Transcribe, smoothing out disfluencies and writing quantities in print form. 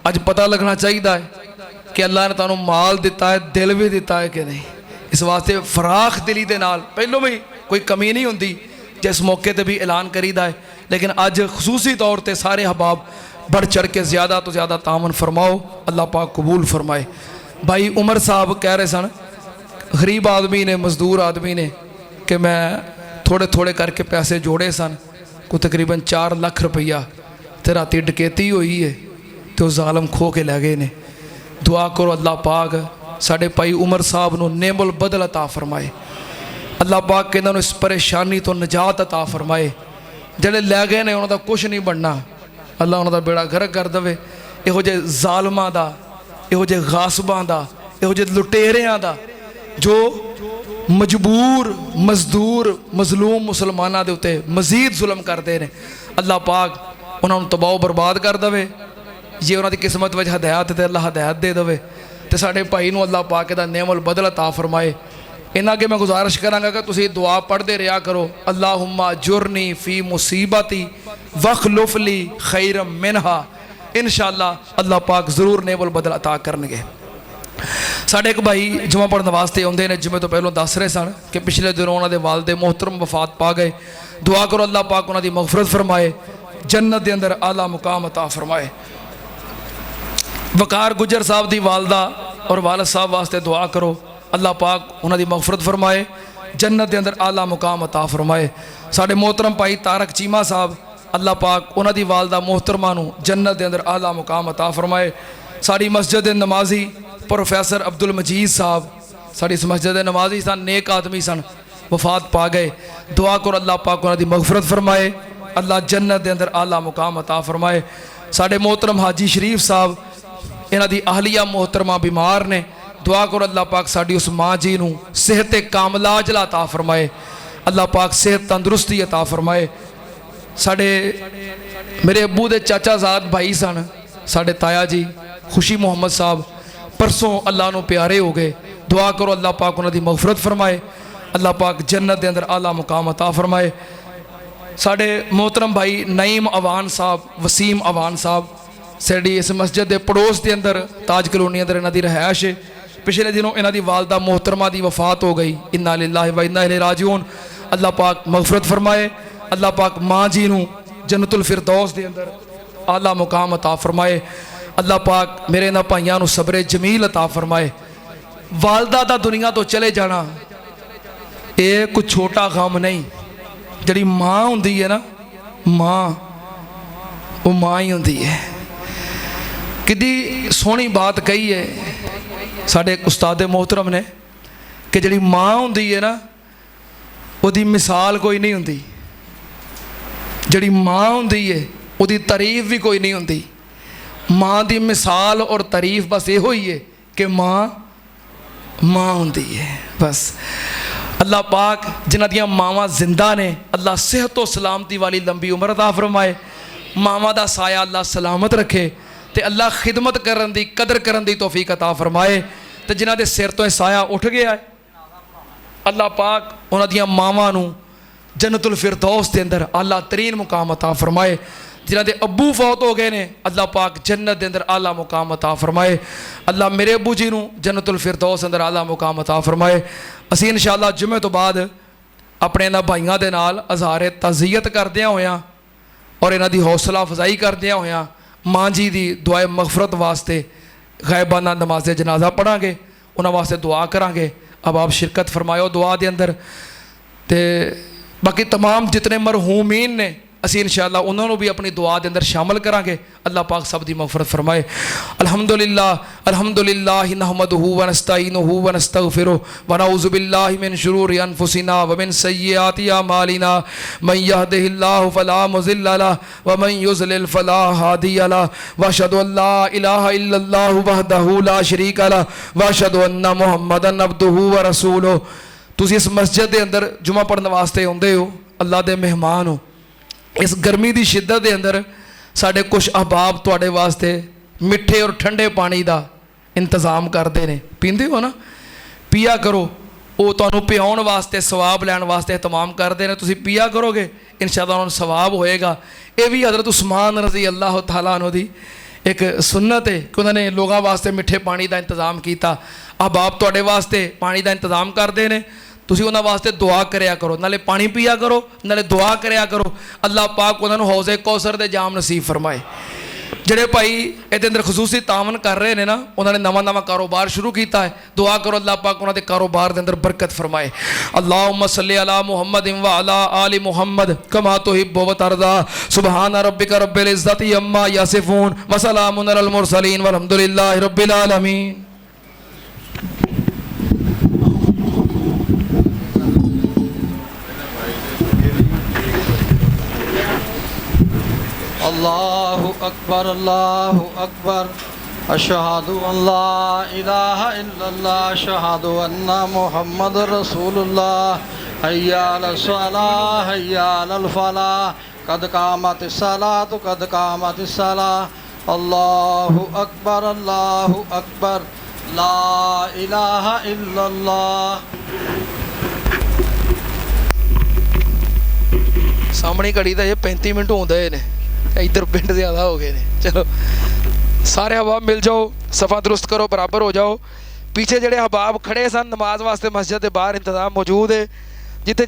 अज पता लगना चाहिए है कि अल्लाह ने तुहानू माल दिता है, दिल भी दिता है कि नहीं। इस वास्ते फराख दिली दे नाल पहलों भी कोई कमी नहीं होंदी, जिस मौके पर भी ऐलान करीदा है, लेकिन अज खसूसी तौर पर सारे अहबाब बढ़ चढ़ के ज़्यादा तो ज़्यादा तामन फरमाओ, अल्लाह पाक कबूल फरमाए। भाई उमर साहब कह रहे सन, गरीब आदमी ने, मजदूर आदमी ने, कि मैं थोड़े थोड़े करके पैसे जोड़े सन, को तकरीबन 4 लाख रुपया, तो राती डकैती हुई है तो जालम खो के लै गए ने। दुआ करो अल्लाह पाक साढ़े भाई उमर साहब को नेमल बदल अता फरमाए, अल्लाह पाक के इन्होंने इस परेशानी तो निजात अता फरमाए। जेडे लै गए ने उन्होंने कुछ नहीं बनना, अल्लाह उन्होंने बेड़ा गर्क कर दे। इहो जे जालमां दा, इहो जे गासबां दा, इहो जे लुटेरियां दा जो मजबूर मजदूर मजलूम मुसलमानों के उत्ते मजीद जुल्म करते हैं, अल्लाह पाक उन्होंने तबाह बर्बाद कर दे। जे उन्होंने किस्मत में हदायत तो अल्लाह हदायत दे दे, तो साढ़े भाई को अल्लाह पाक दा नेमल बदल अता फरमाए। इन्ना के मैं गुजारिश कराँगा कि तुसीं दुआ पढ़ते रहा करो, अल्लाहुम्मा जुरनी फ़ी मुसीबती वखलुफली खैरम मिनहा। इंशाअल्लाह अल्लाह पाक जरूर नेमल बदल अता करनगे। साढ़े एक भाई जुमा पढ़ने वास्ते आते हैं, जुमे तो पहलों दस रहे सन कि पिछले दिनों उन्होंने वालदे मोहतरम वफात पा गए। दुआ करो अल्लाह पाक उन्होंने मगफरत फरमाए, जन्नत के अंदर आला मुकाम अता फरमाए। वकार गुजर साहब की वालदा और वालद साहब वास्ते दुआ करो, अल्लाह पाक उन्होंने मगफरत फरमाए, जन्नत के अंदर आला मुकाम अता फरमाए। साढ़े मोहतरम भाई तारक चीमा साहब, अल्लाह पाक उन्होंने वालदा मोहतरमा जन्नत के अंदर आला मुकाम अता फरमाए। साड़ी मस्जिद नमाजी प्रोफैसर अब्दुल मजीद साहब, साड़ी इस मस्जिद नमाजी सन, नेक आदमी सन, वफात पा गए। दुआ करो अल्लाह पाक उन्होंने मगफरत फरमाए, अल्लाह जन्नत के अंदर आला मुकाम अता फरमाए। साढ़े मोहतरम हाजी शरीफ साहब, इन्हां दी आहलिया मोहतरमा बीमार ने, दुआ करो अल्लाह पाक साड़ी उस माँ जी को सेहत कामला जला अता फरमाए, अल्लाह पाक सेहत तंदुरुस्ती अता फरमाए। साढ़े मेरे अबू दे चाचाजाद भाई सन, साढ़े ताया जी खुशी मोहम्मद साहब, परसों अल्लाह को प्यारे हो गए। दुआ करो अल्लाह पाक उन्होंने मगफरत फरमाए, अल्लाह पाक जन्नत के अंदर आला मुकाम अता फरमाए। साढ़े मोहतरम भाई नईम अवान साहब, वसीम अवान साहब, साड़ी इस मस्जिद के पड़ोस के अंदर ताज कलोनी अंदर इन्हों की रहायश है। पिछले दिनों इन्हों की वालदा मोहतरमा की वफात हो गई, इन्ना लिल्लाहि व इन्ना इलैहि राजिऊन। अल्लाह पाक मगफरत फरमाए, अल्लाह पाक माँ जी को जन्नतुल फिरदौस के अंदर आला मुकाम अता फरमाए। अल्लाह पाक मेरे इन्होंने भाइयों को सबरे जमील अता फरमाए। वालदा दा दुनिया तो चले जाना ये कुछ छोटा काम नहीं। जी माँ होंदी है ना, माँ वो माँ ही होंदी है। कि सोहनी बात कही है साढ़े उस्ताद मोहतरम ने कि जी माँ होंदी है ना, उसकी मिसाल कोई नहीं होंदी। जी माँ होंदी है उसकी तारीफ भी कोई नहीं होंदी। माँ की मिसाल और तारीफ बस यो ही है कि माँ माँ होंदी है बस। अल्लाह पाक जिन्हां दियां मावां जिंदा ने, अल्लाह सेहत और सलामती वाली लंबी उम्र अता फरमाए। मावां दा साया अल्लाह सलामत रखे, तो अल्लाह खिदमत करन दी कदर करन दी तौफीक अता फरमाए। तो जिन्हां दे सिर तो साया उठ गया है, अल्लाह पाक उन्हां दियां मावां नूं जन्नतुल फिरदौस के अंदर आला तरीन मुकाम अता फरमाए। जिन्हां दे अब्बू फौत हो गए ने, अल्लाह पाक जन्नत के अंदर आला मुकाम अता फरमाए। अल्लाह मेरे अब्बू जी को जन्नतुल फिरदौस अंदर आला मुकाम अता फरमाए। असीं इंशाअल्लाह जुमे तो बाद अपने इन्हां भाइयों के नाल अज़हारे ताज़ियत करदियां होयां और इन्हां दी हौसला अफजाई करदियां होयां माँ जी की दुआए मगफरत वास्ते गायबाना नमाज़े जनाजा पढ़ांगे, उन्हां वास्ते दुआ करांगे। अब आप शिरकत फरमाओ दुआ के अंदर। तो बाकी तमाम जितने मरहूमीन ने असी इंशाअल्लाह उन्होंने भी अपनी दुआ के अंदर शामिल करांगे। अल्लाह पाक सब दी मगफरत फरमाए। अल्हम्दुलिल्लाह अल्हम्दुलिल्लाह नहमदुहु व नस्तईनुहु व नस्तगफिरुहु व नऊज़ु बिल्लाहि मिन शुरूरि अनफुसिना व मिन सय्यिआति अमालिना मन यहदिहिल्लाहु फला मुज़िल्ल लहु व मन युज़लिल फला हादिय लहु व अशहदु अन ला इलाहा इल्लल्लाहु वहदहु ला शरीका लहु व अशहदु अन्ना मुहम्मदन अब्दुहु व रसूलुहु। तुसीं इस मस्जिद के अंदर जुमा पढ़ने वास्ते आउंदे हो, अल्लाह दे मेहमान हो। इस गर्मी की शिद्दत के अंदर साढ़े कुछ अहबाब तुहाडे वास्ते मिठे और ठंडे पानी का इंतजाम करते हैं। पींदे हो ना, पिया करो। वो तुहानू पियाउण वास्ते सवाब लैण वास्ते एहतमाम करते हैं। तुसीं पिया करोगे इंशाअल्लाह उन्होंने सवाब होएगा। ये भी हज़रत उस्मान रज़ी अल्लाह तआला अन्हु दी एक सुन्नत है कि उन्होंने लोगों वास्ते मिठे पानी का इंतजाम किया। अहबाब तुहाडे वास्ते पानी का इंतजाम करते हैं, तुसीं उन्हां वास्ते दुआ करिया करो, नाले पानी पिया करो, नाले दुआ करिया करो। अल्लाह पाक उन्होंने हौज़े कौसर दे जाम नसीब फरमाए। ਜਿਹੜੇ ਭਾਈ ਇਹਦੇ ਅੰਦਰ ਖਸੂਸੀ ਤਾਮਨ ਕਰ ਰਹੇ ਨੇ ਨਾ, ਉਹਨਾਂ ਨੇ ਨਵਾਂ ਨਵਾਂ ਕਾਰੋਬਾਰ ਸ਼ੁਰੂ ਕੀਤਾ ਹੈ। ਦੁਆ ਕਰੋ ਅੱਲਾਹ ਪਾਕ ਉਹਨਾਂ ਦੇ ਕਾਰੋਬਾਰ ਦੇ ਅੰਦਰ ਬਰਕਤ ਫਰਮਾਏ। ਅੱਲਾਹੁम्मा सल्ली अला मुहम्मद व अला आलि मुहम्मद कमा तुहिब्बु व तर्दा। सुबहान रब्बिका रब्बिल इज्जति अम्मा यसिफून व सलामुन अलल मुरसलीन वल्हम्दुलिल्लाहि रब्बिल आलमीन। अल्लाहु अकबर अशहदु अल्ला इलाहा इल्लल्लाह अशहदु अन्ना मुहम्मद रसूलुल्लाह हय्या अलस सलाह हय्या अलल फलाह कद कामतिस सलातु कद कामतिस सलाह। अल्लाहु अकबर ला इलाहा इल्लल्लाह। सामने घड़ी का ये 35 मिनट होंदे ने, इधर पिंड ज़्यादा हो गए ने। चलो सारे हबाब मिल जाओ, सफ़ा दुरुस्त करो, बराबर हो जाओ। पीछे जेडे हबाब खड़े सन नमाज वास्ते मस्जिद के बाहर इंतजाम मौजूद है, जिथे